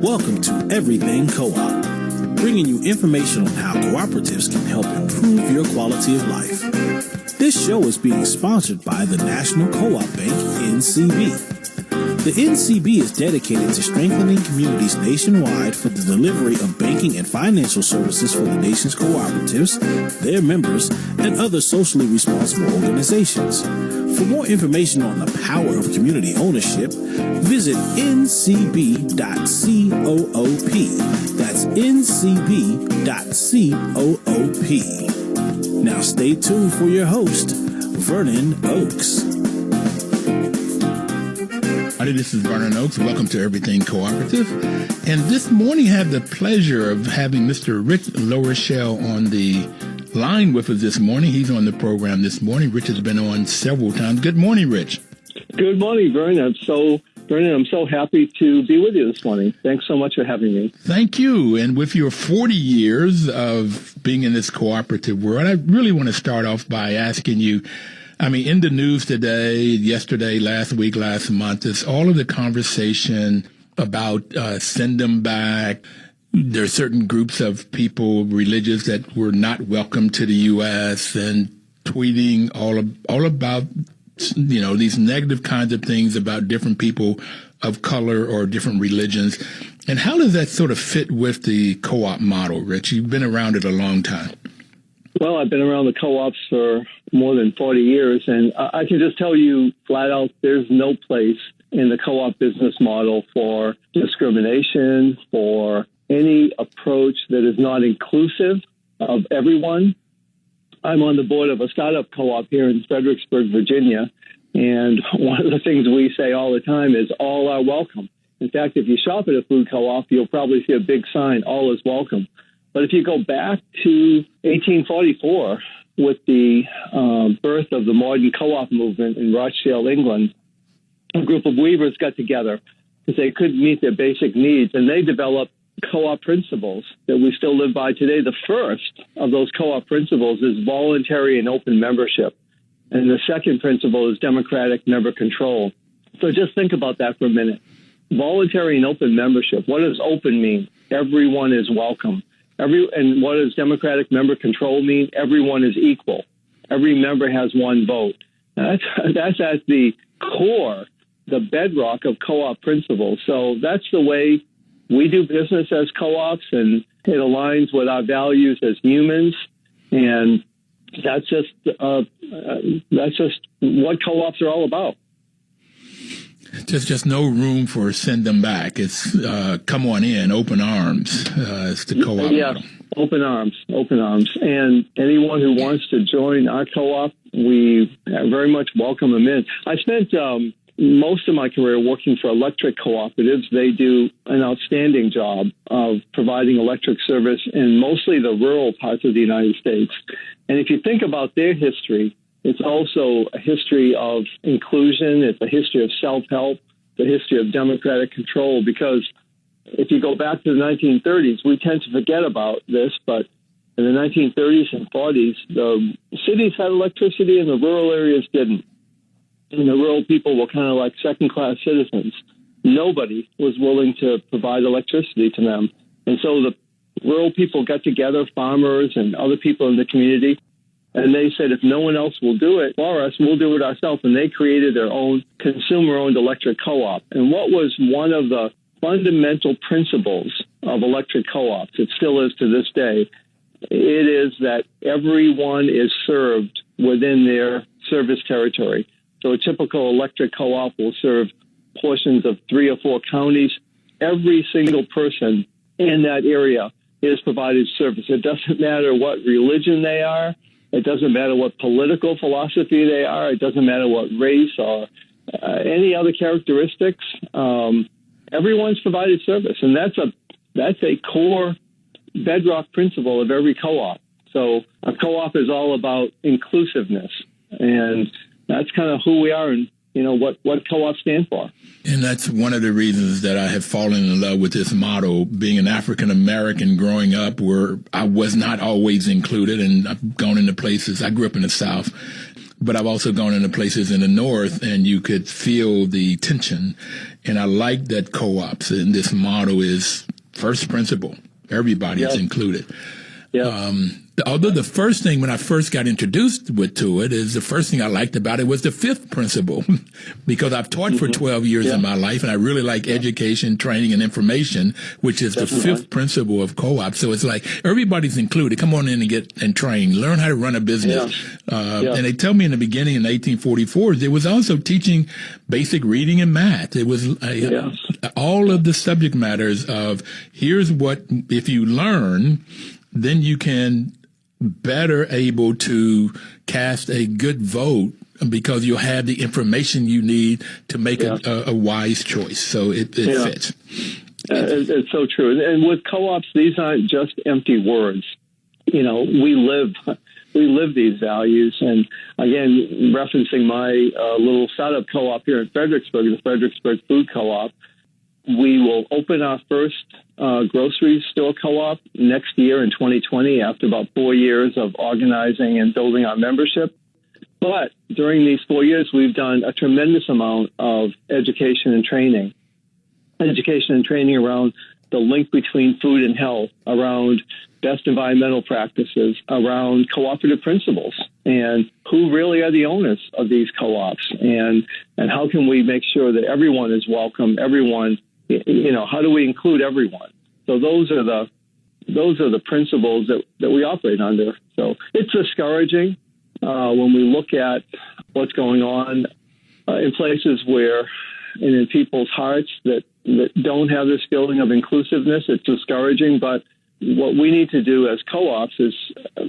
Welcome to Everything Co-op, bringing you information on how cooperatives can help improve your quality of life. This show is being sponsored by the National Co-op Bank, NCB. The NCB is dedicated to strengthening communities nationwide for the delivery of banking and financial services for the nation's cooperatives, their members, and other socially responsible organizations. For more information on the power of community ownership, visit ncb.coop. That's ncb.coop. Now stay tuned for your host, Vernon Oakes. Howdy, this is Vernon Oakes. Welcome to Everything Cooperative. And this morning I have the pleasure of having Mr. Rich Larochelle on the line with us this morning. He's on the program this morning. Rich has been on several times. Good morning, Rich. Good morning, Vernon. I'm so happy to be with you this morning. Thanks so much for having me. Thank you. And with your 40 years of being in this cooperative world, I really want to start off by asking you, in the news today, yesterday, last week, last month, it's all of the conversation about send them back. There are certain groups of people, religious, that were not welcome to the U.S. and tweeting all about, these negative kinds of things about different people of color or different religions. And how does that sort of fit with the co-op model, Rich? You've been around it a long time. Well, I've been around the co-ops for more than 40 years, and I can just tell you flat out, there's no place in the co-op business model for discrimination, for any approach that is not inclusive of everyone. I'm on the board of a startup co-op here in Fredericksburg, Virginia, and one of the things we say all the time is all are welcome. In fact, if you shop at a food co-op, you'll probably see a big sign, all is welcome. But if you go back to 1844, with the birth of the modern co-op movement in Larochelle, England, a group of weavers got together because they couldn't meet their basic needs, and they developed co-op principles that we still live by today. The first of those co-op principles is voluntary and open membership, and the second principle is democratic member control. So just think about that for a minute. Voluntary and open membership. What does open mean? Everyone is welcome. And what does democratic member control mean? Everyone is equal. Every member has one vote. That's at the core, the bedrock of co-op principles. So that's the way we do business as co-ops, and it aligns with our values as humans. And that's just what co-ops are all about. Just no room for send them back. It's come on in, open arms. It's the co-op model. Open arms. And anyone who wants to join our co-op, we very much welcome them in. I spent most of my career working for electric cooperatives. They do an outstanding job of providing electric service in mostly the rural parts of the United States. And if you think about their history, it's also a history of inclusion. It's a history of self-help, the history of democratic control. Because if you go back to the 1930s, we tend to forget about this, but in the 1930s and 40s, the cities had electricity and the rural areas didn't. And the rural people were kind of like second-class citizens. Nobody was willing to provide electricity to them. And so the rural people got together, farmers and other people in the community, and they said, if no one else will do it for us, we'll do it ourselves. And they created their own consumer-owned electric co-op. And what was one of the fundamental principles of electric co-ops, it still is to this day, it is that everyone is served within their service territory. So a typical electric co-op will serve portions of 3 or 4 counties. Every single person in that area is provided service. It doesn't matter what religion they are. It doesn't matter what political philosophy they are. It doesn't matter what race or any other characteristics. Everyone's provided service, and that's a core bedrock principle of every co-op. So a co-op is all about inclusiveness, and that's kind of who we are and what co-ops stand for. And that's one of the reasons that I have fallen in love with this model, being an African American growing up where I was not always included, and I've gone into places. I grew up in the South. but I've also gone into places in the north, and you could feel the tension. And I like that co-ops, and this motto is first principle. Everybody is included. Although the first thing when I first got introduced to it is the first thing I liked about it was the fifth principle, because I've taught for 12 years in my life, and I really like education, training, and information, which is the fifth principle of co-op. So it's like everybody's included. Come on in and get and train, learn how to run a business. And they tell me in the beginning in the 1844s, it was also teaching basic reading and math. It was all of the subject matters of here's what, if you learn, then you can better able to cast a good vote because you'll have the information you need to make a wise choice. So it fits. It's so true. And with co-ops, these aren't just empty words. You know, we live these values. And again, referencing my little startup co-op here in Fredericksburg, the Fredericksburg Food Co-op, we will open our first grocery store co-op next year in 2020 after about 4 years of organizing and building our membership. But during these 4 years, we've done a tremendous amount of education and training around the link between food and health, around best environmental practices, around cooperative principles, and who really are the owners of these co-ops, and how can we make sure that everyone is welcome, everyone. You know, how do we include everyone? So those are the principles that we operate under. So it's discouraging when we look at what's going on in places where, and in people's hearts that don't have this feeling of inclusiveness. It's discouraging, but what we need to do as co-ops is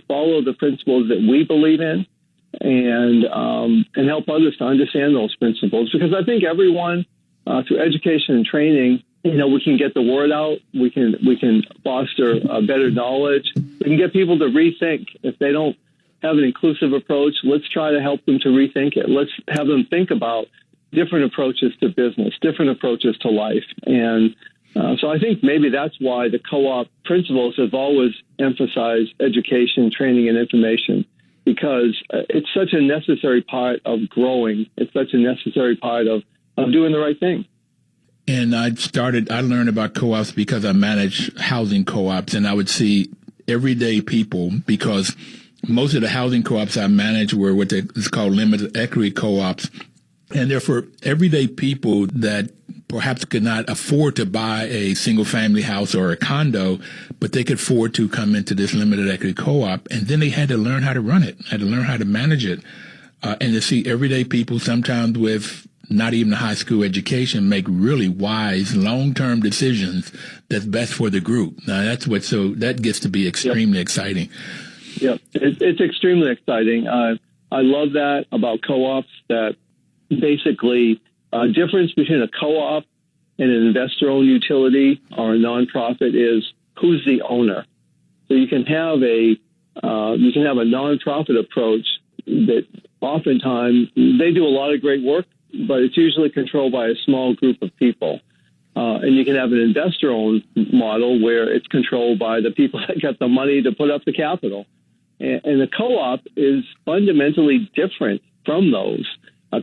follow the principles that we believe in, and help others to understand those principles. Because I think everyone, through education and training, you know, we can get the word out. We can foster better knowledge. We can get people to rethink. If they don't have an inclusive approach, let's try to help them to rethink it. Let's have them think about different approaches to business, different approaches to life. And so I think maybe that's why the co-op principles have always emphasized education, training, and information, because it's such a necessary part of growing. It's such a necessary part of doing the right thing. And I learned about co-ops because I manage housing co-ops, and I would see everyday people, because most of the housing co-ops I manage were what is called limited equity co-ops. And they're for everyday people that perhaps could not afford to buy a single family house or a condo, but they could afford to come into this limited equity co-op. And then they had to learn how to run it, had to learn how to manage it. And to see everyday people, sometimes with not even a high school education, make really wise long-term decisions that's best for the group. Now that gets to be extremely exciting. Yeah, it's extremely exciting. I love that about co-ops, that basically a difference between a co-op and an investor-owned utility or a nonprofit is who's the owner. So you can have a nonprofit approach that oftentimes they do a lot of great work, but it's usually controlled by a small group of people. And you can have an investor-owned model where it's controlled by the people that got the money to put up the capital. And the co-op is fundamentally different from those.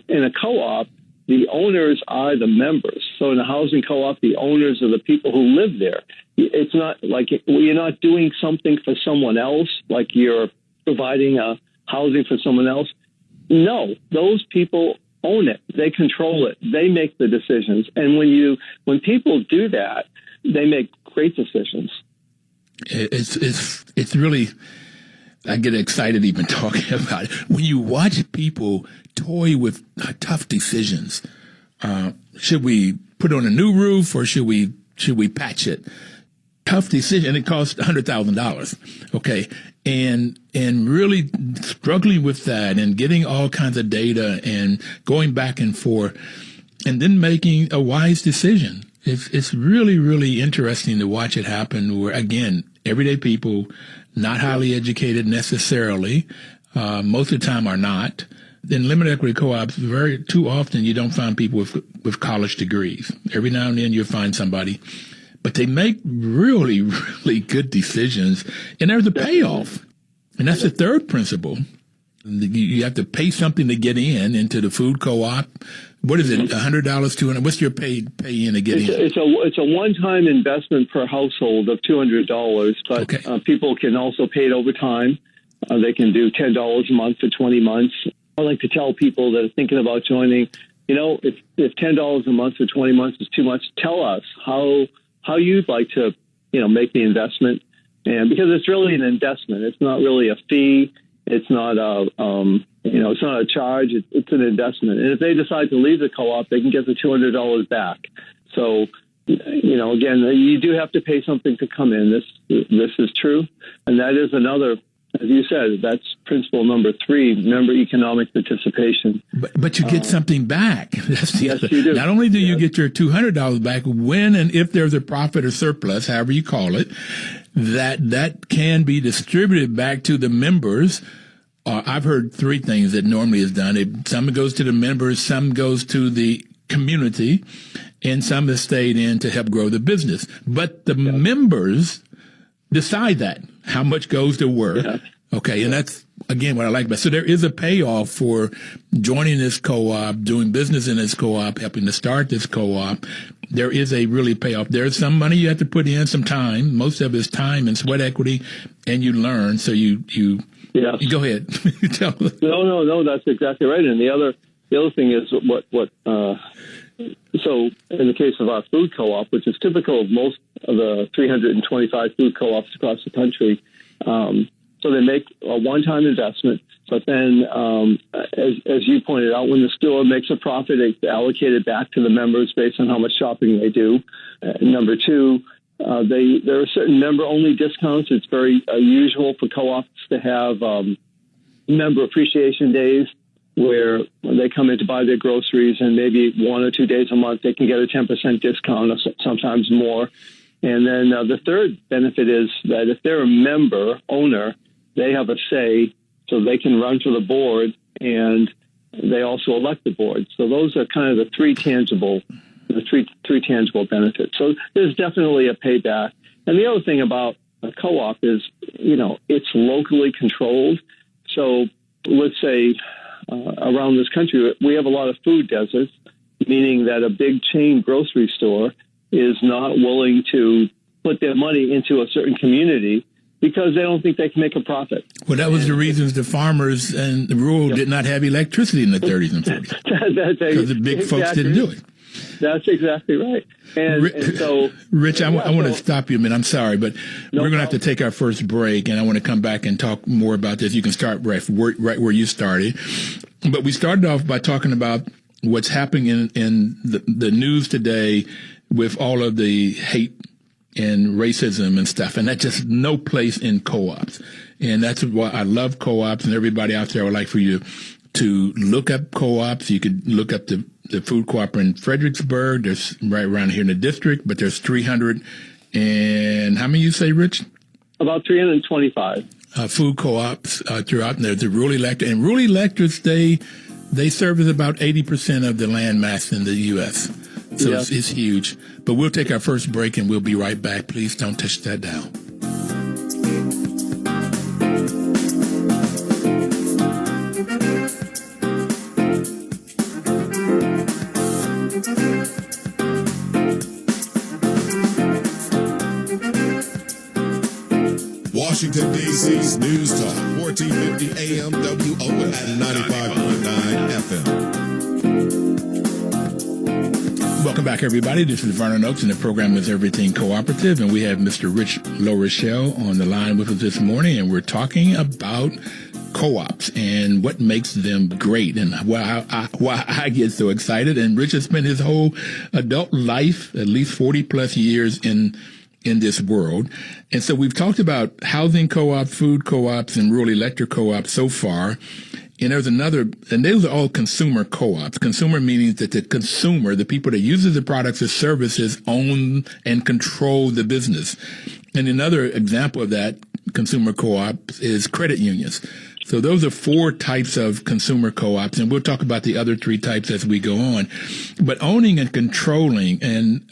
In a co-op, the owners are the members. So in a housing co-op, the owners are the people who live there. It's not like you're not doing something for someone else, like you're providing a housing for someone else. No, those people own it. They control it. They make the decisions. And when people do that, they make great decisions. It's really, I get excited even talking about it. When you watch people toy with tough decisions, should we put on a new roof or should we patch it? Tough decision. It costs $100,000. Okay. And really struggling with that and getting all kinds of data and going back and forth and then making a wise decision. It's really, really interesting to watch it happen where, again, everyday people, not highly educated necessarily, most of the time are not. In limited equity co-ops, too often you don't find people with college degrees. Every now and then you'll find somebody, but they make really, really good decisions, and there's a payoff. And that's the third principle. You have to pay something to get into the food co-op. What is it? $100, $200? What's your pay in to get in? It's a one-time investment per household of $200, but okay. People can also pay it over time. They can do $10 a month for 20 months. I like to tell people that are thinking about joining, if $10 a month for 20 months is too much, tell us how you'd like to, make the investment. And because it's really an investment, it's not really a fee. It's not it's not a charge. It's an investment. And if they decide to leave the co-op, they can get the $200 back. So, again, you do have to pay something to come in. This is true. And that is another, as you said, that's principle number 3, member economic participation. But you get something back. That's the yes, other. You do. Not only do you get your $200 back, when and if there's a profit or surplus, however you call it, that can be distributed back to the members. I've heard 3 things that normally is done. Some goes to the members, some goes to the community, and some is stayed in to help grow the business. But the members decide that, how much goes to work. Yeah. Okay, and that's, again, what I like about it. So there is a payoff for joining this co-op, doing business in this co-op, helping to start this co-op. There is a really payoff. There's some money you have to put in, some time. Most of it is time and sweat equity, and you learn. So you yes. Go ahead. Tell us. No, that's exactly right. And the other thing is so in the case of our food co-op, which is typical of most of the 325 food co-ops across the country, so they make a one-time investment, but then, as you pointed out, when the store makes a profit, it's allocated back to the members based on how much shopping they do. Number 2, there are certain member-only discounts. It's very usual for co-ops to have member appreciation days where they come in to buy their groceries, and maybe 1 or 2 days a month they can get a 10% discount, or sometimes more. And then the third benefit is that if they're a member owner, they have a say, so they can run for the board, and they also elect the board. So those are kind of the three tangible benefits. So there's definitely a payback. And the other thing about a co-op is, it's locally controlled. So let's say around this country, we have a lot of food deserts, meaning that a big chain grocery store is not willing to put their money into a certain community because they don't think they can make a profit. Well, that was the reasons the farmers and the rural did not have electricity in the 30s and 40s. Because the big folks didn't do it. That's exactly right. And so, Rich, I want to stop you a minute. I'm sorry, but we're going to have to take our first break, and I want to come back and talk more about this. You can start right where you started. But we started off by talking about what's happening in the news today with all of the hate and racism and stuff, and that's just no place in co-ops. And that's why I love co-ops, and everybody out there would like for you to look up co-ops. You could look up the food co-op in Fredericksburg. There's right around here in the district, but there's 300 and how many you say, Rich? About 325. Food co-ops throughout, and there's the Rural Electric. And Rural Electrics, they service about 80% of the land mass in the U.S., so yep. It's huge. But we'll take our first break, and we'll be right back. Please don't touch that dial. Washington, D.C.'s News Talk, 1450 AM WOS and 95.9 FM. Welcome back, everybody. This is Vernon Oaks, and the program is Everything Cooperative, and we have Mr. Rich Larochelle on the line with us this morning, and we're talking about co-ops and what makes them great and why I get so excited. And Rich has spent his whole adult life, at least 40 plus years in this world. And so we've talked about housing co-ops, food co-ops, and rural electric co-ops so far. And there's another, and those are all consumer co-ops. Consumer meaning that the consumer, the people that uses the products or services, own and control the business. And another example of that consumer co-ops is credit unions. So those are 4 types of consumer co-ops, and we'll talk about the other 3 types as we go on. But owning and controlling, and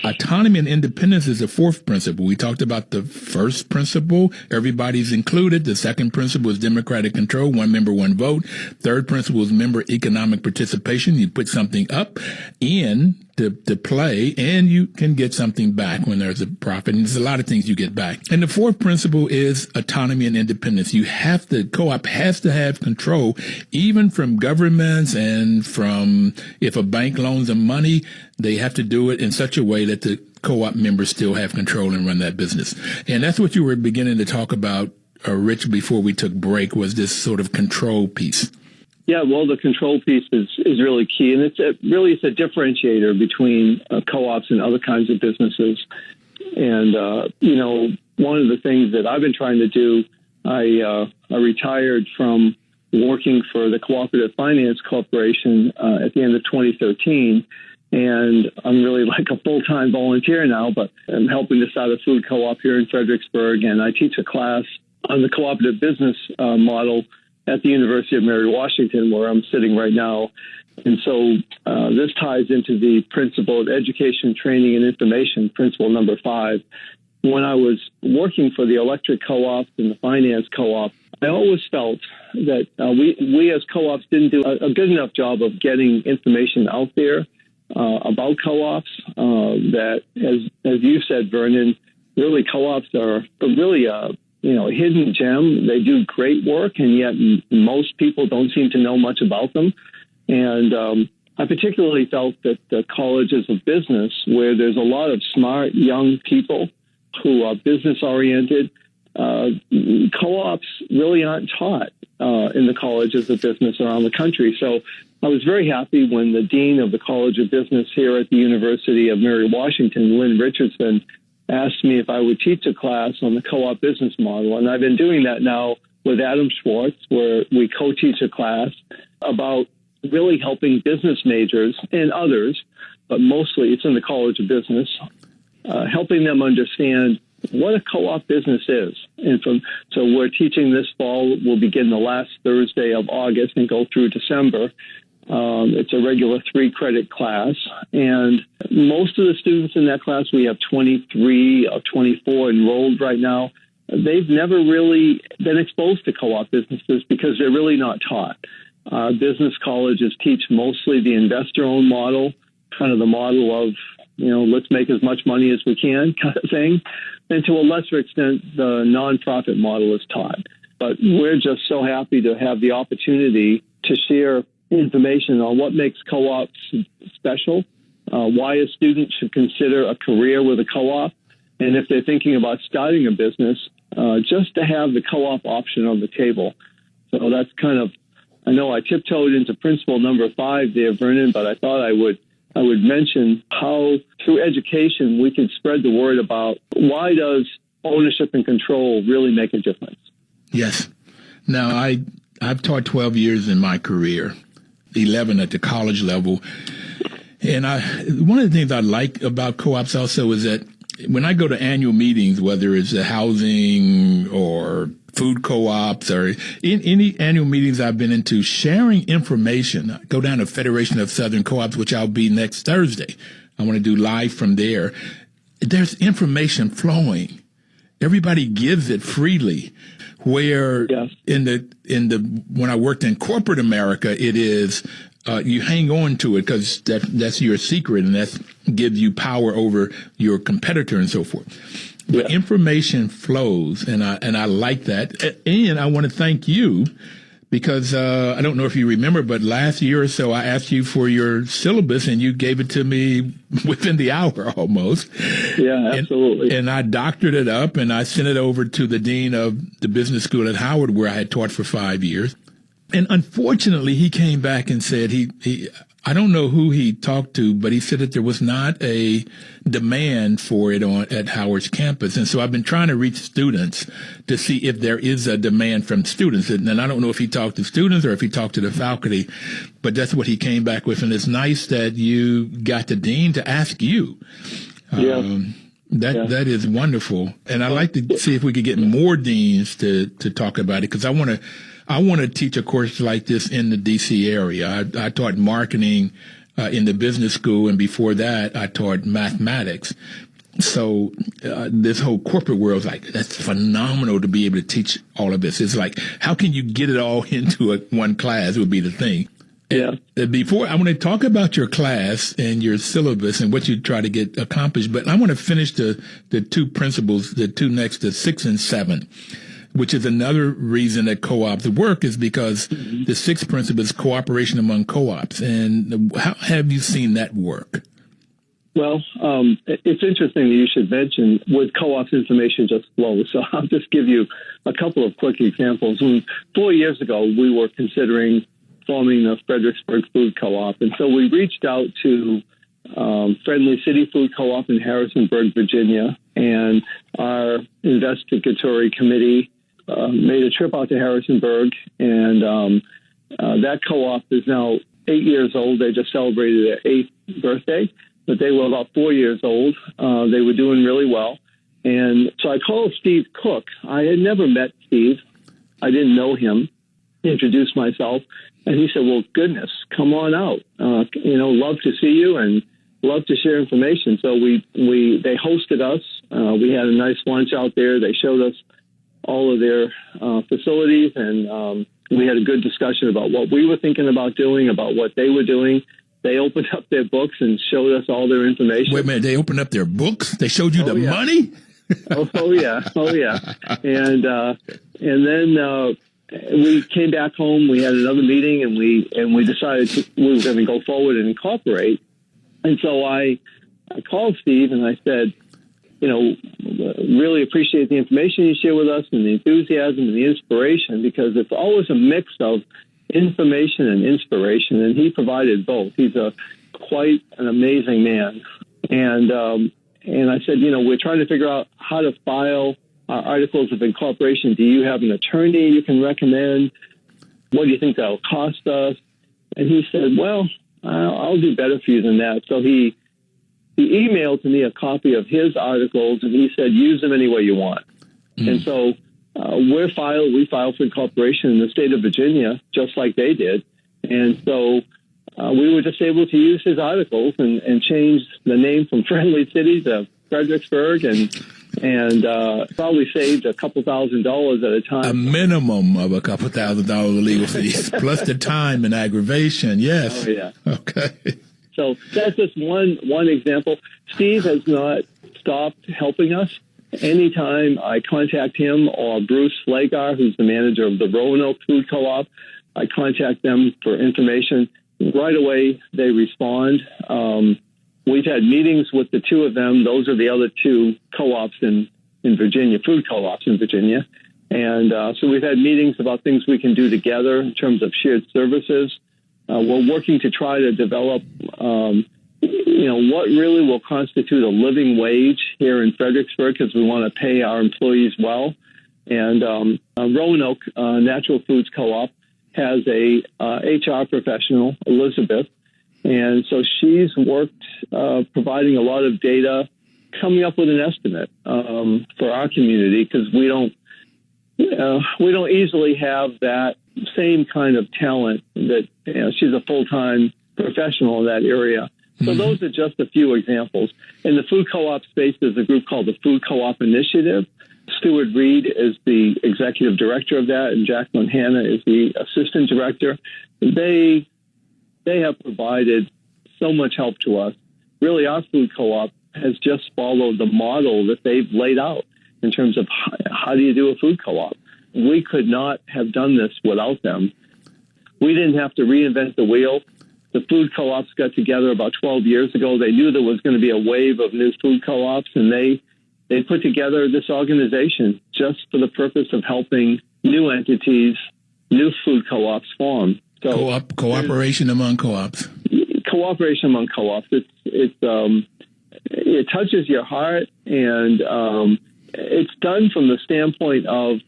autonomy and independence is the fourth principle. We talked about the first principle, everybody's included. The second principle is democratic control, one member, one vote. Third principle is member economic participation. You put something up in to play, and you can get something back when there's a profit. And there's a lot of things you get back. And the fourth principle is autonomy and independence. Co-op has to have control, even from governments and from, if a bank loans them money, they have to do it in such a way that the co-op members still have control and run that business. And that's what you were beginning to talk about, Rich, before we took break, was this sort of control piece. Yeah, well, the control piece is really key, and it's a differentiator between co-ops and other kinds of businesses. And one of the things that I've been trying to do, I retired from working for the Cooperative Finance Corporation at the end of 2013, and I'm really like a full-time volunteer now. But I'm helping to start a food co-op here in Fredericksburg, and I teach a class on the Cooperative Business model at the University of Mary Washington, where I'm sitting right now. And so this ties into the principle of education, training, and information, principle number 5. When I was working for the electric co-op and the finance co-op, I always felt that we as co-ops didn't do a good enough job of getting information out there about co-ops. That, as you said, Vernon, really co-ops are really a hidden gem. They do great work, and yet most people don't seem to know much about them. And I particularly felt that the colleges of business, where there's a lot of smart young people who are business-oriented, co-ops really aren't taught in the colleges of business around the country. So I was very happy when the dean of the College of Business here at the University of Mary Washington, Lynn Richardson, asked me if I would teach a class on the co-op business model. And I've been doing that now with Adam Schwartz, where we co-teach a class about really helping business majors and others, but mostly it's in the College of Business, helping them understand what a co-op business is. And so we're teaching this fall. We'll begin the last Thursday of August and go through December. It's a regular 3-credit class, and most of the students in that class, we have 23 or 24 enrolled right now. They've never really been exposed to co-op businesses because they're really not taught. Business colleges teach mostly the investor-owned model, kind of the model of, let's make as much money as we can kind of thing. And to a lesser extent, the nonprofit model is taught. But we're just so happy to have the opportunity to share information on what makes co-ops special, why a student should consider a career with a co-op, and if they're thinking about starting a business, just to have the co-op option on the table. So that's kind of, I know I tiptoed into principle number 5 there, Vernon, but I thought I would mention how through education we can spread the word about why does ownership and control really make a difference. Yes. Now, I've taught 12 years in my career, 11 at the college level. And one of the things I like about co-ops also is that when I go to annual meetings, whether it's the housing or food co-ops or in any annual meetings I've been into, sharing information. I go down to Federation of Southern Co-ops, which I'll be next Thursday. I want to do live from there. There's information flowing. Everybody gives it freely. Where yes. When I worked in corporate America, it is you hang on to it because that's your secret, and that gives you power over your competitor and so forth. But yeah. Information flows, and I like that. And I want to thank you because I don't know if you remember, but last year or so I asked you for your syllabus, and you gave it to me within the hour almost. Yeah, absolutely. And I doctored it up, and I sent it over to the dean of the business school at Howard, where I had taught for 5 years. And unfortunately, he came back and said I don't know who he talked to, but he said that there was not a demand for it at Howard's campus. And so I've been trying to reach students to see if there is a demand from students. And I don't know if he talked to students or if he talked to the faculty, but that's what he came back with. And it's nice that you got the dean to ask you. Yeah. That is wonderful. And I'd like to see if we could get more deans to talk about it, because I want to teach a course like this in the D.C. area. I taught marketing in the business school, and before that, I taught mathematics. So this whole corporate world is like, that's phenomenal to be able to teach all of this. It's like, how can you get it all into one class would be the thing. Yeah. Before, I want to talk about your class and your syllabus and what you try to get accomplished, but I want to finish the two principles, the two next to 6 and 7, which is another reason that co-ops work, is because the 6th principle is cooperation among co-ops. And how have you seen that work? Well, it's interesting that you should mention with co-ops, information just flows. So I'll just give you a couple of quick examples. 4 years ago, we were considering forming the Fredericksburg Food Co-op. And so we reached out to Friendly City Food Co-op in Harrisonburg, Virginia, and our investigatory committee made a trip out to Harrisonburg, and that co-op is now 8 years old. They just celebrated their 8th birthday, but they were about 4 years old. They were doing really well. And so I called Steve Cook. I had never met Steve. I didn't know him. Introduced myself, and he said, well, goodness, come on out. Love to see you and love to share information. So they hosted us. We had a nice lunch out there. They showed us all of their facilities, and we had a good discussion about what we were thinking about doing, about what they were doing. They opened up their books and showed us all their information. Wait a minute, they opened up their books? They showed you money? Oh yeah. And then we came back home. We had another meeting, and we decided we were going to go forward and incorporate. And so I called Steve and I said, really appreciate the information you share with us and the enthusiasm and the inspiration, because it's always a mix of information and inspiration, and he provided both. He's quite an amazing man. And I said, we're trying to figure out how to file our articles of incorporation. Do you have an attorney you can recommend? What do you think that'll cost us? And he said, well, I'll do better for you than that. So he emailed to me a copy of his articles, and he said, use them any way you want. And so we filed for incorporation in the state of Virginia, just like they did. And so we were just able to use his articles and change the name from Friendly City to Fredericksburg, and probably saved a couple $1,000s at a time. A minimum of a couple $1,000 legal fees, plus the time and aggravation. Yes. Oh, yeah. Okay. So that's just one example. Steve has not stopped helping us. Anytime I contact him or Bruce Flagar, who's the manager of the Roanoke Food Co-op, I contact them for information. Right away, they respond. We've had meetings with the two of them. Those are the other two co-ops in Virginia, food co-ops in Virginia. And so we've had meetings about things we can do together in terms of shared services. We're working to try to develop, what really will constitute a living wage here in Fredericksburg, because we want to pay our employees well. And Roanoke Natural Foods Co-op has a HR professional, Elizabeth. And so she's worked providing a lot of data, coming up with an estimate for our community, because we don't easily have that same kind of talent that she's a full-time professional in that area. So those are just a few examples. In the food co-op space, there's a group called the Food Co-op Initiative. Stuart Reed is the executive director of that, and Jacqueline Hanna is the assistant director. They have provided so much help to us. Really, our food co-op has just followed the model that they've laid out in terms of how do you do a food co-op. We could not have done this without them. We didn't have to reinvent the wheel. The food co-ops got together about 12 years ago. They knew there was going to be a wave of new food co-ops, and they put together this organization just for the purpose of helping new entities, new food co-ops form. So cooperation among co-ops. Cooperation among co-ops. It touches your heart, and it's done from the standpoint of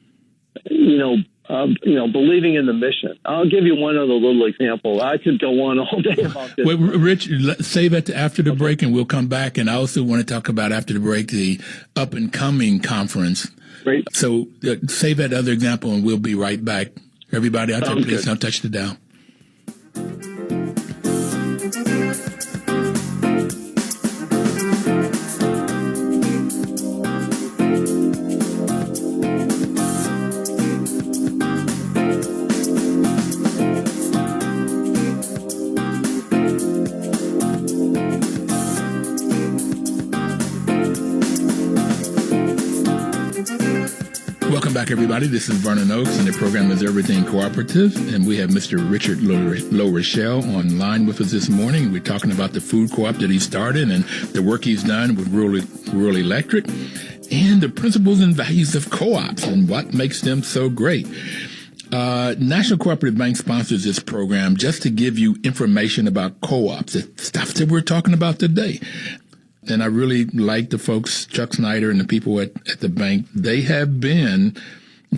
believing in the mission. I'll give you one other little example. I could go on all day about this. Wait, Rich, save that to after the break, and we'll come back. And I also want to talk about after the break the up and coming conference. Great. So save that other example, and we'll be right back. Everybody out there, please don't touch the dial. Welcome back, everybody. This is Vernon Oakes, and the program is Everything Cooperative, and we have Mr. Richard Larochelle online with us this morning. We're talking about the food co-op that he started and the work he's done with Rural Electric and the principles and values of co-ops and what makes them so great. National Cooperative Bank sponsors this program just to give you information about co-ops, the stuff that we're talking about today. And I really like the folks, Chuck Snyder and the people at the bank. They have been,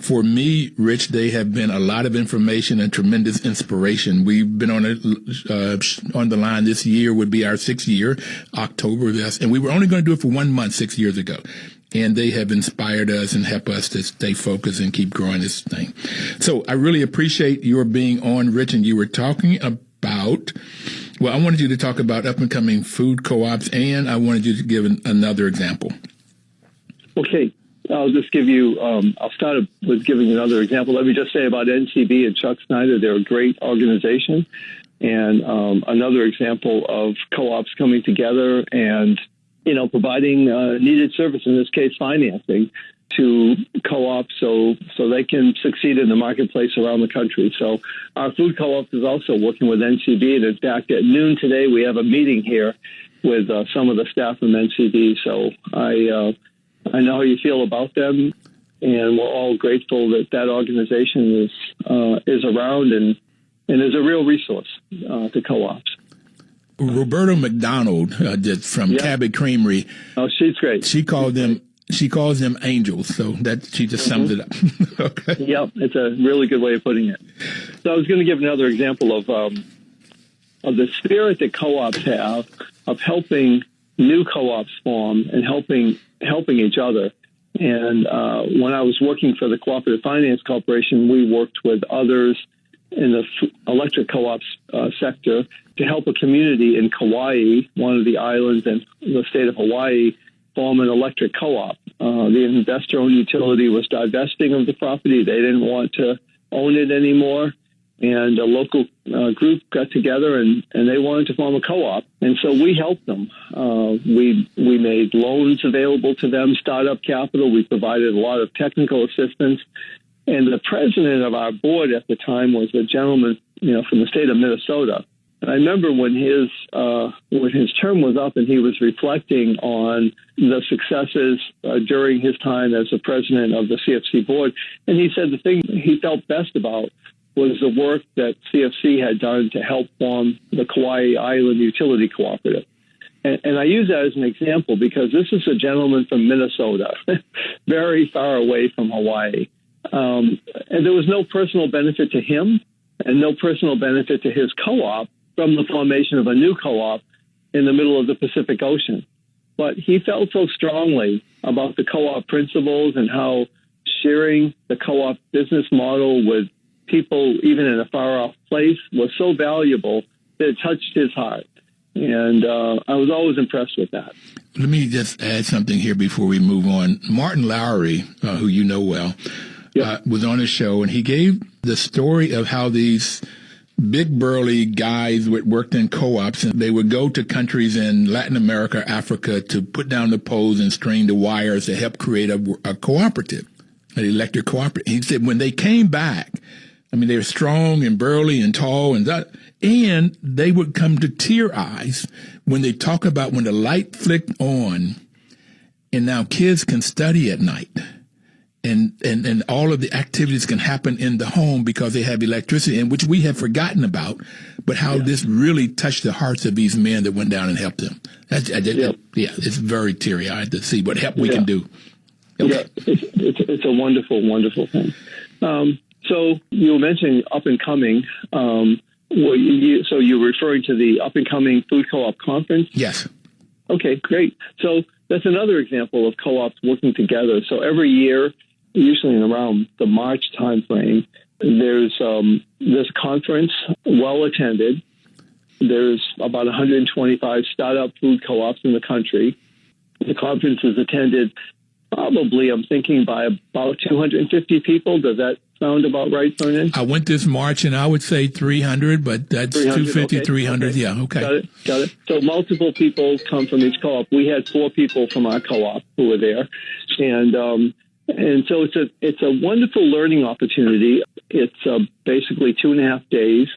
for me, Rich, they have been a lot of information and tremendous inspiration. We've been on the line this year would be our 6th year, October, and we were only going to do it for 1 month 6 years ago. And they have inspired us and helped us to stay focused and keep growing this thing. So I really appreciate your being on, Rich, and you were talking about, well, I wanted you to talk about up-and-coming food co-ops, and I wanted you to give another example. Okay. I'll just give you, I'll start with giving another example. Let me just say about NCB and Chuck Snyder, they're a great organization. And another example of co-ops coming together and, providing needed service, in this case, financing to co-ops so they can succeed in the marketplace around the country. So our food co-op is also working with NCB. And in fact, at noon today, we have a meeting here with some of the staff from NCB. So I know how you feel about them, and we're all grateful that organization is around and is a real resource to co-ops. Roberta McDonald from Cabot Creamery. Oh, she's great. She calls them angels, so that she just sums it up. Okay. Yep, it's a really good way of putting it. So I was going to give another example of the spirit that co-ops have of helping new co-ops form and helping each other. And when I was working for the Cooperative Finance Corporation, we worked with others in the electric co-ops sector to help a community in Kauai, one of the islands in the state of Hawaii, form an electric co-op. The investor-owned utility was divesting of the property. They didn't want to own it anymore. And a local group got together and they wanted to form a co-op. And so we helped them. We made loans available to them, startup capital. We provided a lot of technical assistance. And the president of our board at the time was a gentleman, from the state of Minnesota. And I remember when his term was up and he was reflecting on the successes during his time as the president of the CFC board. And he said the thing he felt best about was the work that CFC had done to help form the Kauai Island Utility Cooperative. And I use that as an example because this is a gentleman from Minnesota, very far away from Hawaii. And there was no personal benefit to him and no personal benefit to his co-op from the formation of a new co-op in the middle of the Pacific Ocean. But he felt so strongly about the co-op principles and how sharing the co-op business model with people, even in a far-off place, was so valuable that it touched his heart. And I was always impressed with that. Let me just add something here before we move on. Martin Lowry, who you know well, was on his show, and he gave the story of how these big burly guys that worked in co-ops, and they would go to countries in Latin America, Africa, to put down the poles and string the wires to help create a cooperative, an electric cooperative. He said when they came back, they were strong and burly and tall and they would come to tear eyes when they talk about when the light flicked on and now kids can study at night. And all of the activities can happen in the home because they have electricity, and which we have forgotten about, but how this really touched the hearts of these men that went down and helped them. It's very teary-eyed to see what help we can do. Okay. Yeah, it's a wonderful, wonderful thing. So you were mentioning up and coming. So you're referring to the up and coming food co-op conference? Yes. Okay, great. So that's another example of co-ops working together. So every year, usually in around the March timeframe, there's this conference, well attended. There's about 125 startup food co-ops in the country. The conference is attended probably, I'm thinking, by about 250 people. Does that sound about right, Vernon? I went this March, and I would say 300, but that's 250, okay. 300. Okay. Yeah, okay. Got it. So multiple people come from each co-op. We had 4 people from our co-op who were there. And And so it's a wonderful learning opportunity. It's basically 2.5 days.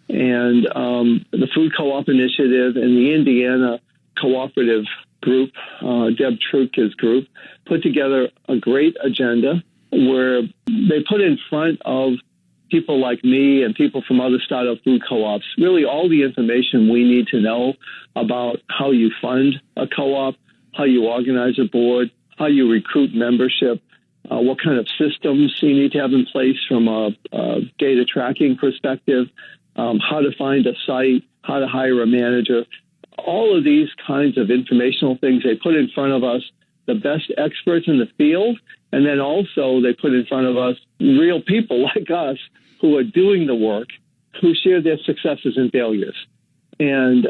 And the Food Co-op Initiative and the Indiana Cooperative Group, Deb Trutka's group, put together a great agenda where they put in front of people like me and people from other startup food co-ops really all the information we need to know about how you fund a co-op, how you organize a board, how you recruit membership, what kind of systems you need to have in place from a data tracking perspective, how to find a site, how to hire a manager. All of these kinds of informational things they put in front of us, the best experts in the field, and then also they put in front of us real people like us who are doing the work, who share their successes and failures. And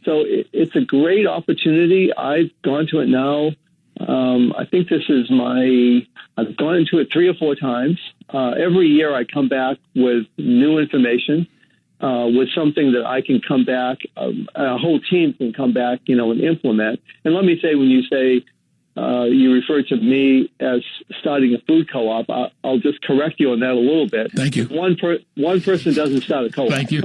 so it's a great opportunity. I've gone to it now. I think this is I've gone to it 3 or 4 times. Every year I come back with new information, with something that I can come back, a whole team can come back, and implement. And let me say, when you say you refer to me as starting a food co-op, I'll just correct you on that a little bit. Thank you. One person doesn't start a co-op. Thank you.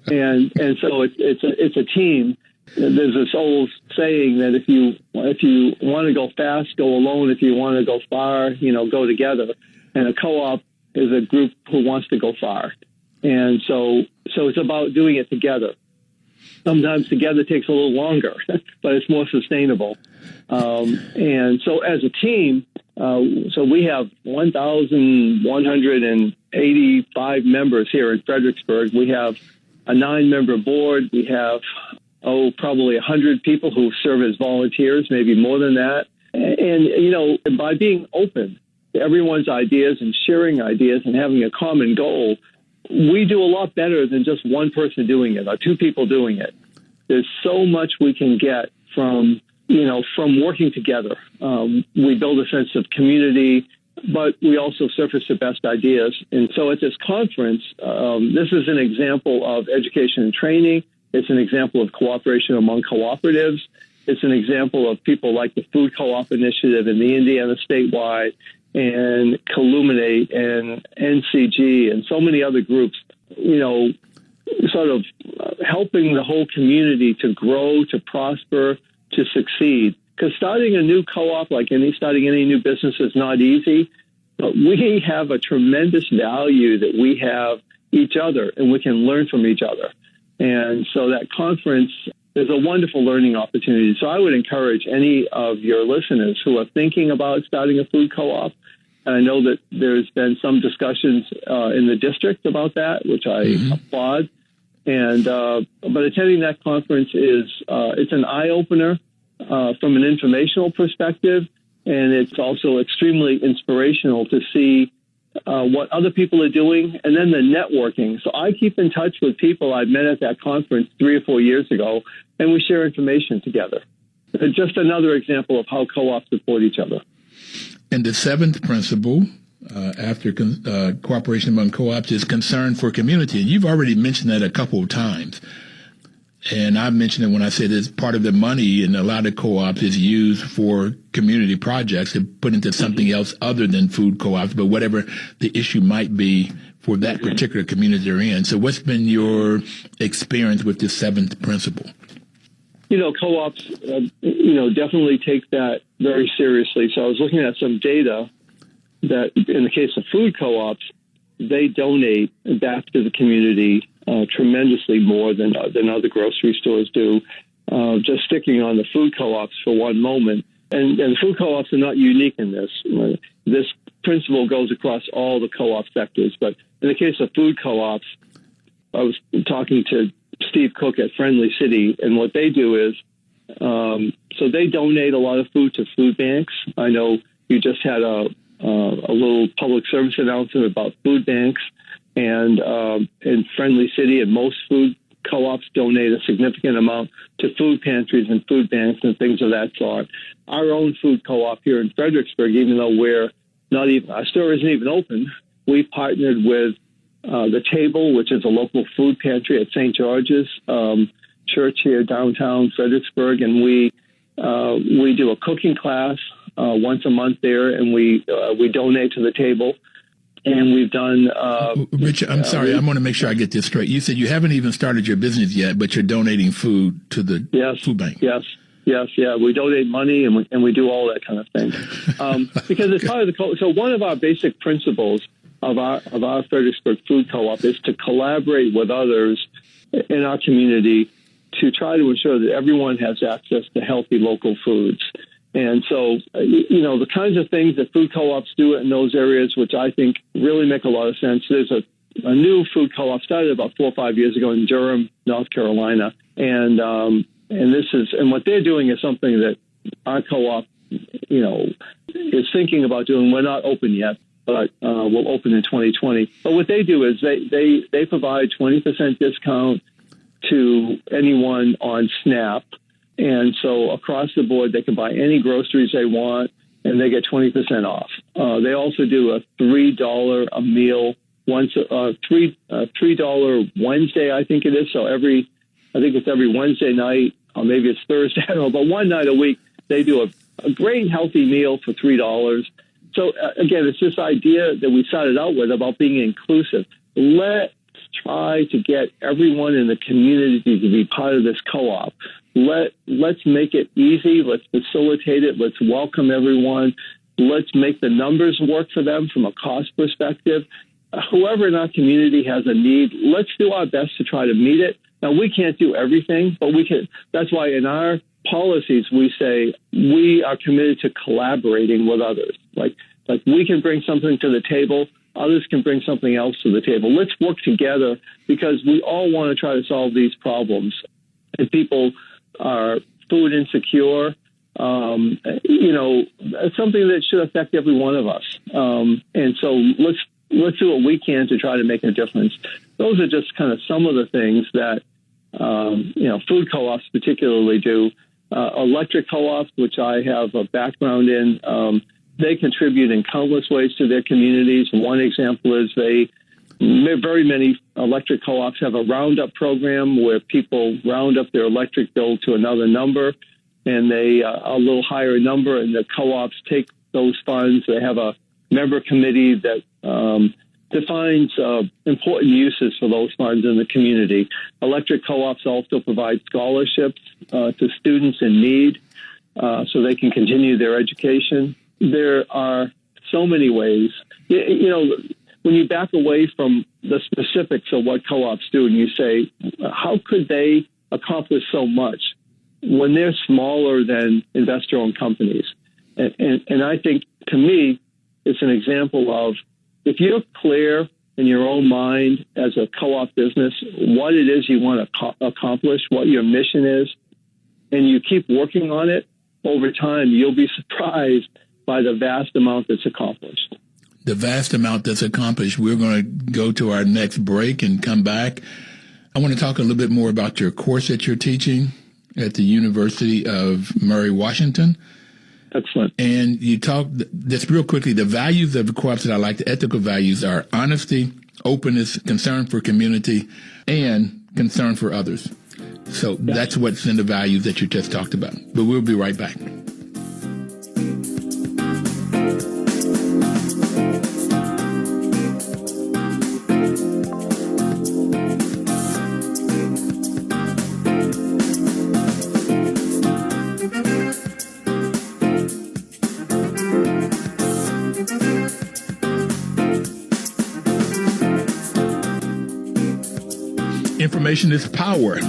and so it's a team. There's this old saying that if you want to go fast, go alone. If you want to go far, go together. And a co-op is a group who wants to go far. And so it's about doing it together. Sometimes together takes a little longer, but it's more sustainable. And so as a team, so we have 1,185 members here in Fredericksburg. We have a 9-member board. We have, probably 100 people who serve as volunteers, maybe more than that. And, by being open to everyone's ideas and sharing ideas and having a common goal, we do a lot better than just one person doing it or 2 people doing it. There's so much we can get from working together. We build a sense of community, but we also surface the best ideas. And so at this conference, this is an example of education and training. It's an example of cooperation among cooperatives. It's an example of people like the Food Co-op Initiative and the Indiana Statewide and Colluminate and NCG and so many other groups, sort of helping the whole community to grow, to prosper, to succeed. Because starting a new co-op, like starting any new business, is not easy. But we have a tremendous value that we have each other, and we can learn from each other. And so that conference is a wonderful learning opportunity. So I would encourage any of your listeners who are thinking about starting a food co-op. And I know that there's been some discussions in the district about that, which I applaud. And but attending that conference it's an eye-opener from an informational perspective, and it's also extremely inspirational to see what other people are doing, and then the networking. So I keep in touch with people I met at that conference 3 or 4 years ago, and we share information together. Just another example of how co-ops support each other. And the 7th principle, after cooperation among co-ops, is concern for community. And you've already mentioned that a couple of times. And I mentioned it when I said it's part of the money in a lot of co-ops is used for community projects to put into something else other than food co-ops, but whatever the issue might be for that particular community they're in. So what's been your experience with the 7th principle? Co-ops, definitely take that very seriously. So I was looking at some data that in the case of food co-ops, they donate back to the community tremendously more than other grocery stores do. Just sticking on the food co-ops for one moment, and food co-ops are not unique in this. This principle goes across all the co-op sectors, but in the case of food co-ops, I was talking to Steve Cook at Friendly City, and what they do is, so they donate a lot of food to food banks. I know you just had a little public service announcement about food banks, and in Friendly City and most food co-ops donate a significant amount to food pantries and food banks and things of that sort. Our own food co-op here in Fredericksburg, even though our store isn't even open, we partnered with The Table, which is a local food pantry at St. George's Church here downtown Fredericksburg, and we do a cooking class once a month there, and we donate to the table. And we've done. Richard, I'm sorry. I want to make sure I get this straight. You said you haven't even started your business yet, but you're donating food to the food bank. Yes. Yeah. We donate money and we do all that kind of thing. Because it's part of the so one of our basic principles of our Fredericksburg Food Co-op is to collaborate with others in our community to try to ensure that everyone has access to healthy local foods. And so, the kinds of things that food co-ops do in those areas, which I think really make a lot of sense. There's a new food co-op started about 4 or 5 years ago in Durham, North Carolina. And what they're doing is something that our co-op, is thinking about doing. We're not open yet, but we'll open in 2020. But what they do is they provide 20% discount to anyone on SNAP. And so across the board, they can buy any groceries they want, and they get 20% off. They also do a $3 a meal $3 Wednesday, I think it is. So I think it's every Wednesday night, or maybe it's Thursday, I don't know, but one night a week, they do a great healthy meal for $3. So again, it's this idea that we started out with about being inclusive. Let's try to get everyone in the community to be part of this co-op. Let's make it easy. Let's facilitate it. Let's welcome everyone. Let's make the numbers work for them from a cost perspective. Whoever in our community has a need, let's do our best to try to meet it. Now, we can't do everything, but we can. That's why in our policies, we say we are committed to collaborating with others. Like we can bring something to the table. Others can bring something else to the table. Let's work together because we all want to try to solve these problems. If people are food insecure, it's something that should affect every one of us. And so let's do what we can to try to make a difference. Those are just kind of some of the things that, food co-ops particularly do. Electric co-ops, which I have a background in, they contribute in countless ways to their communities. One example is very many electric co-ops have a roundup program where people round up their electric bill to another number, and they a little higher number, and the co-ops take those funds. They have a member committee that defines important uses for those funds in the community. Electric co-ops also provide scholarships to students in need so they can continue their education. There are so many ways. When you back away from the specifics of what co-ops do and you say, how could they accomplish so much when they're smaller than investor-owned companies? And I think, to me, it's an example of if you're clear in your own mind as a co-op business what it is you want to accomplish, what your mission is, and you keep working on it, over time you'll be surprised by the vast amount that's accomplished. The vast amount that's accomplished. We're going to go to our next break and come back. I want to talk a little bit more about your course that you're teaching at the University of Murray, Washington. Excellent. And you talk just real quickly, the values of the co-ops that I like, the ethical values are honesty, openness, concern for community, and concern for others. So that's what's in the values that you just talked about. But we'll be right back. Information is power.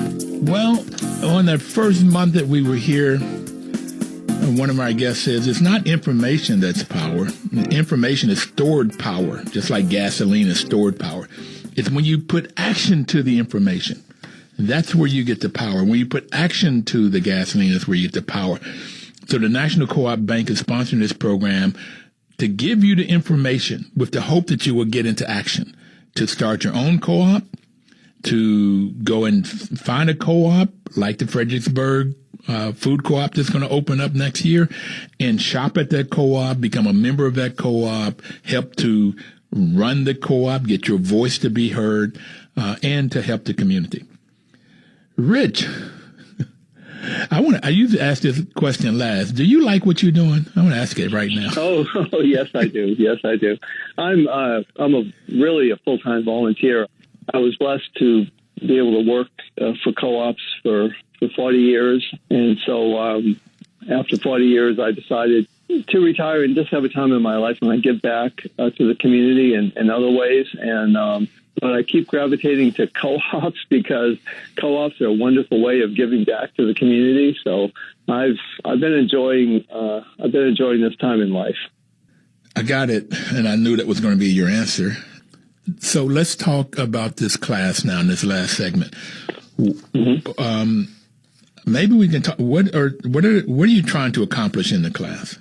Well, on that first month that we were here, one of our guests says it's not information that's power. Information is stored power, just like gasoline is stored power. It's when you put action to the information. That's where you get the power. When you put action to the gasoline, that's where you get the power. So the National Co-op Bank is sponsoring this program to give you the information with the hope that you will get into action, to start your own co-op, to go and find a co-op like the Fredericksburg Food Co-op that's going to open up next year and shop at that co-op, become a member of that co-op, help to run the co-op, get your voice to be heard, and to help the community. Rich, I used to ask this question last. Do you like what you're doing? I want to ask it right now. Oh, yes, I do. Yes, I do. I'm really a full-time volunteer. I was blessed to be able to work for co-ops for 40 years. And so after 40 years, I decided to retire and just have a time in my life when I give back to the community in other ways. And but I keep gravitating to co-ops because co-ops are a wonderful way of giving back to the community. So I've been enjoying this time in life. I got it, and I knew that was going to be your answer. So let's talk about this class now in this last segment. Mm-hmm. Maybe we can talk. What are you trying to accomplish in the class?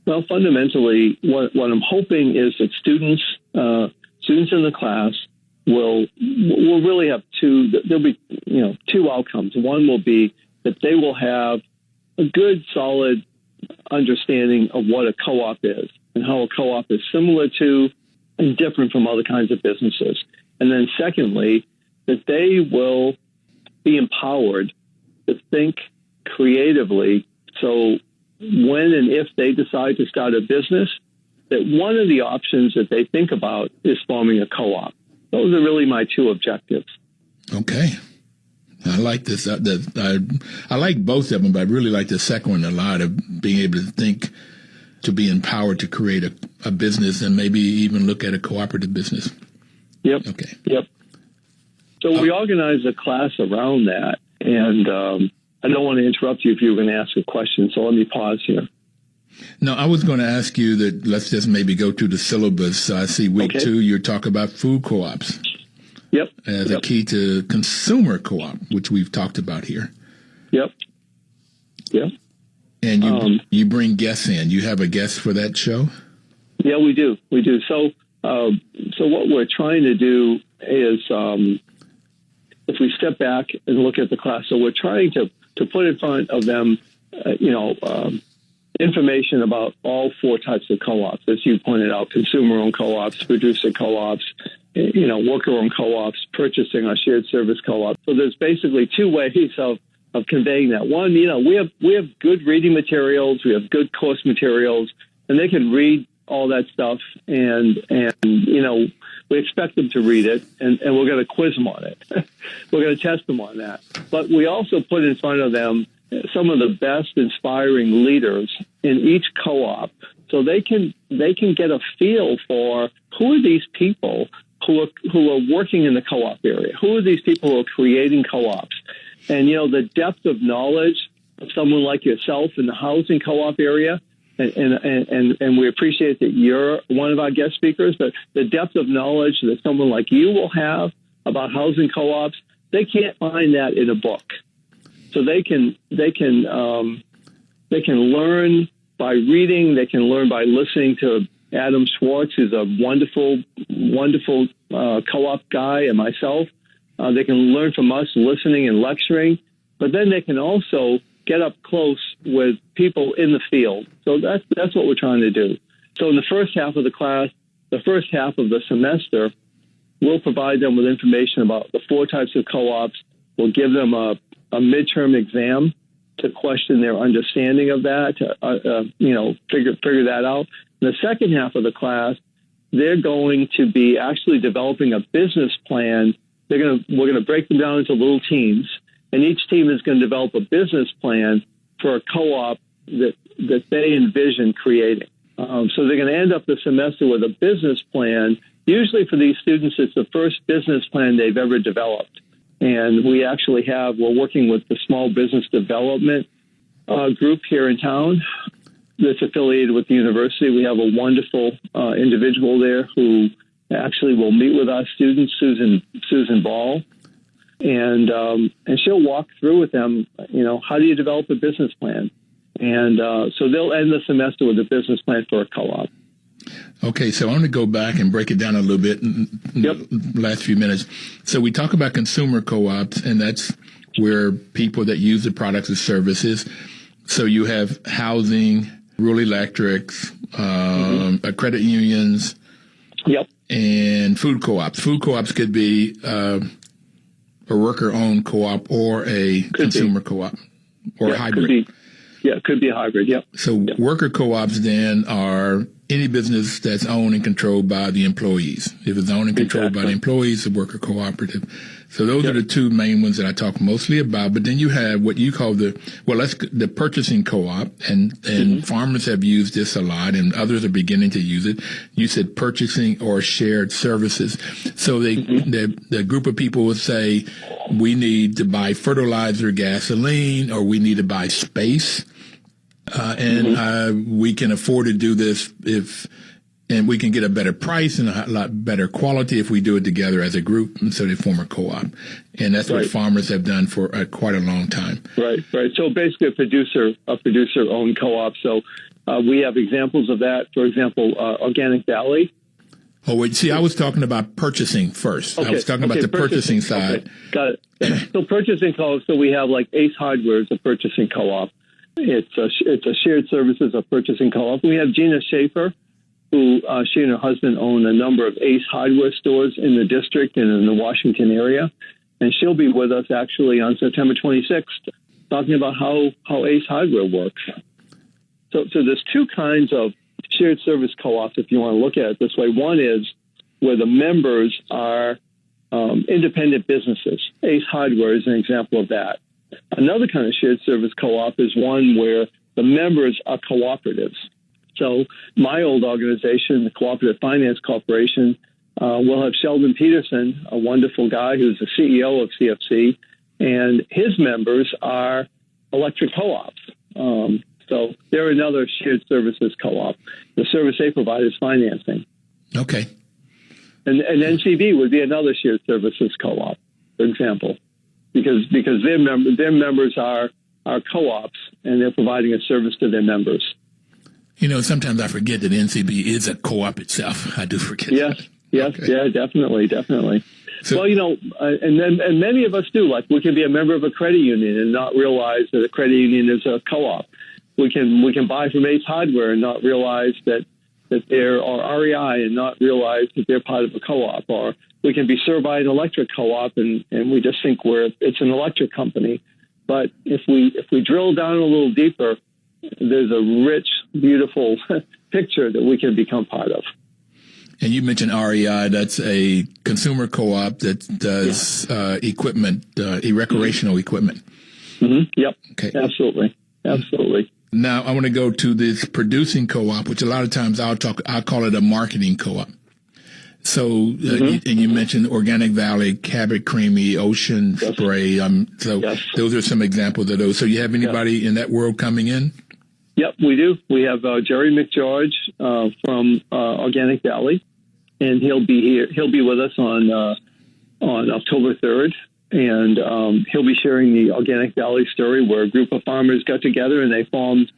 Well, fundamentally, what I'm hoping is that students in the class will really have there'll be two outcomes. One will be that they will have a good, solid understanding of what a co-op is and how a co-op is similar to and different from other kinds of businesses. And then secondly, that they will be empowered to think creatively. So when and if they decide to start a business, that one of the options that they think about is forming a co-op. Those are really my two objectives. Okay. I like this. I like both of them, but I really like the second one a lot, of being able to think, to be empowered to create a business and maybe even look at a cooperative business. Yep. Okay. Yep. So we organize a class around that, and I don't want to interrupt you if you were going to ask a question, so let me pause here. No, I was going to ask you that let's just maybe go through the syllabus. I see week 2, you're talking about food co-ops. Yep. As a key to consumer co-op, which we've talked about here. Yep. Yep. And you bring guests in. You have a guest for that show? Yeah, we do. We do. So what we're trying to do is, if we step back and look at the class, so we're trying to put in front of them, information about all 4 types of co-ops, as you pointed out: consumer-owned co-ops, producer co-ops, worker-owned co-ops, purchasing or shared service co-ops. So there's basically 2 ways of conveying that. One, we have good reading materials, we have good course materials, and they can read all that stuff, and we expect them to read it, and we're going to quiz them on it. We're going to test them on that. But we also put in front of them some of the best inspiring leaders in each co-op, so they can get a feel for who are these people who are working in the co-op area, who are these people who are creating co-ops, and the depth of knowledge of someone like yourself in the housing co-op area. And we appreciate that you're one of our guest speakers, but the depth of knowledge that someone like you will have about housing co-ops, they can't find that in a book. So they can learn by reading. They can learn by listening to Adam Schwartz, who's a wonderful co-op guy, and myself. They can learn from us listening and lecturing, but then they can also get up close with people in the field. So that's what we're trying to do. So in the first half of the class, the first half of the semester, we'll provide them with information about the 4 types of co-ops. We'll give them a midterm exam to question their understanding of that, figure that out. In the second half of the class, they're going to be actually developing a business plan. We're going to break them down into little teams, and each team is going to develop a business plan for a co-op that they envision creating. So they're going to end up the semester with a business plan. Usually for these students, it's the first business plan they've ever developed. And we're working with the Small Business Development group here in town that's affiliated with the university. We have a wonderful individual there who actually will meet with our students, Susan Ball. And she'll walk through with them, how do you develop a business plan? And so they'll end the semester with a business plan for a co-op. Okay, so I want to go back and break it down a little bit in the last few minutes. So we talk about consumer co-ops, and that's where people that use the products and services. So you have housing, rural electrics, credit unions, and food co-ops. Food co-ops could be a worker-owned co-op or a consumer co-op. or hybrid. It could be a hybrid. Yep. So worker co-ops then are any business that's owned and controlled by the employees. If it's owned and controlled by the employees, a worker cooperative. So those are the two main ones that I talk mostly about. But then you have what you call the purchasing co-op, and farmers have used this a lot, and others are beginning to use it. You said purchasing or shared services. So the group of people will say, we need to buy fertilizer, gasoline, or we need to buy space. We can afford to do this and we can get a better price and a lot better quality if we do it together as a group. And so they form a co-op. And that's what farmers have done for quite a long time. Right. So basically a producer-owned co-op. So we have examples of that. For example, Organic Valley. Oh, wait. See, I was talking about purchasing first. I was talking about the purchasing side. Okay. Got it. So purchasing co-op. So we have like Ace Hardware is a purchasing co-op. It's a shared services of purchasing co-op. We have Gina Schaefer, who she and her husband own a number of Ace Hardware stores in the district and in the Washington area. And she'll be with us actually on September 26th, talking about how Ace Hardware works. So there's two kinds of shared service co-ops, if you want to look at it this way. One is where the members are independent businesses. Ace Hardware is an example of that. Another kind of shared service co-op is one where the members are cooperatives. So my old organization, the Cooperative Finance Corporation, will have Sheldon Peterson, a wonderful guy who's the CEO of CFC, and his members are electric co-ops. So they're another shared services co-op. The service they provide is financing. Okay. And NCB would be another shared services co-op, for example, because their members are co-ops and they're providing a service to their members. You know, sometimes I forget that NCB is a co-op itself. I do forget. Yes, Okay. Yeah, definitely. So, well, you know, and many of us do. Like, we can be a member of a credit union and not realize that a credit union is a co-op. We can buy from Ace Hardware and not realize that they're, or REI and not realize that they're part of a co-op. Or we can be served by an electric co-op and we just think it's an electric company. But if we drill down a little deeper, there's a rich, beautiful picture that we can become part of. And you mentioned REI. That's a consumer co-op that does equipment, recreational equipment. Mm-hmm. Yep. Okay. Absolutely. Now I want to go to this producing co-op, which a lot of times I'll call it a marketing co-op. So, and you mentioned Organic Valley, Cabot Creamy, Ocean Spray. Those are some examples of those. So you have anybody in that world coming in? Yep, we do. We have Jerry McGeorge from Organic Valley, and he'll be here. He'll be with us on October 3rd, and he'll be sharing the Organic Valley story, where a group of farmers got together and they formed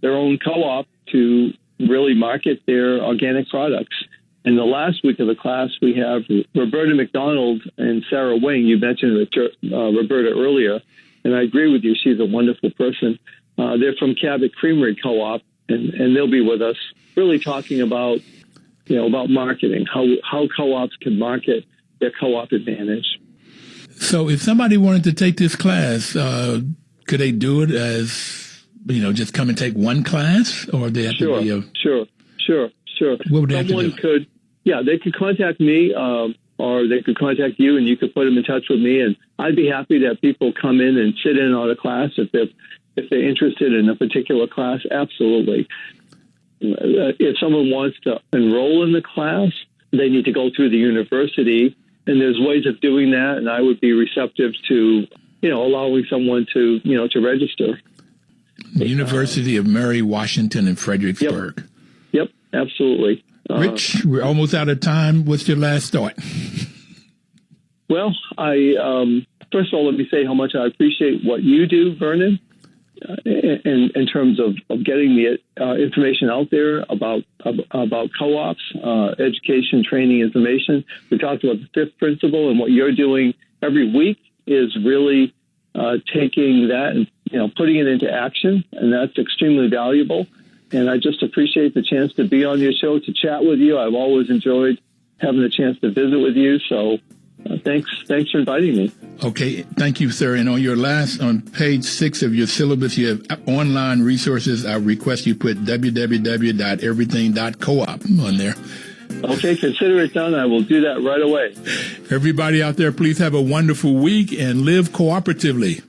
their own co-op to really market their organic products. In the last week of the class, we have Roberta McDonald and Sarah Wing. You mentioned Roberta earlier, and I agree with you. She's a wonderful person. They're from Cabot Creamery Co-op, and they'll be with us really talking about marketing, how co-ops can market their co-op advantage. So if somebody wanted to take this class, could they do it as, just come and take one class, or they have to be Sure. What would they have to do? They could contact me, or they could contact you, and you could put them in touch with me. And I'd be happy to have people come in and sit in on a class if they're interested in a particular class. Absolutely. If someone wants to enroll in the class, they need to go through the university, and there's ways of doing that. And I would be receptive to, allowing someone to register. The University of Mary Washington in Fredericksburg. Yep, absolutely. Rich, we're almost out of time. What's your last thought? Well, first of all, let me say how much I appreciate what you do, Vernon, in terms of getting the information out there about co-ops, education, training, information. We talked about the fifth principle, and what you're doing every week is really taking that and putting it into action, and that's extremely valuable. And I just appreciate the chance to be on your show, to chat with you. I've always enjoyed having the chance to visit with you. So Thanks for inviting me. Okay, thank you, sir. And on page 6 of your syllabus, you have online resources. I request you put www.everything.coop on there. Okay, consider it done. I will do that right away. Everybody out there, please have a wonderful week and live cooperatively.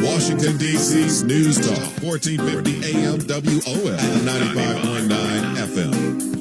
Washington, D.C.'s News Talk, 1450 AM WOL at 95.9 FM.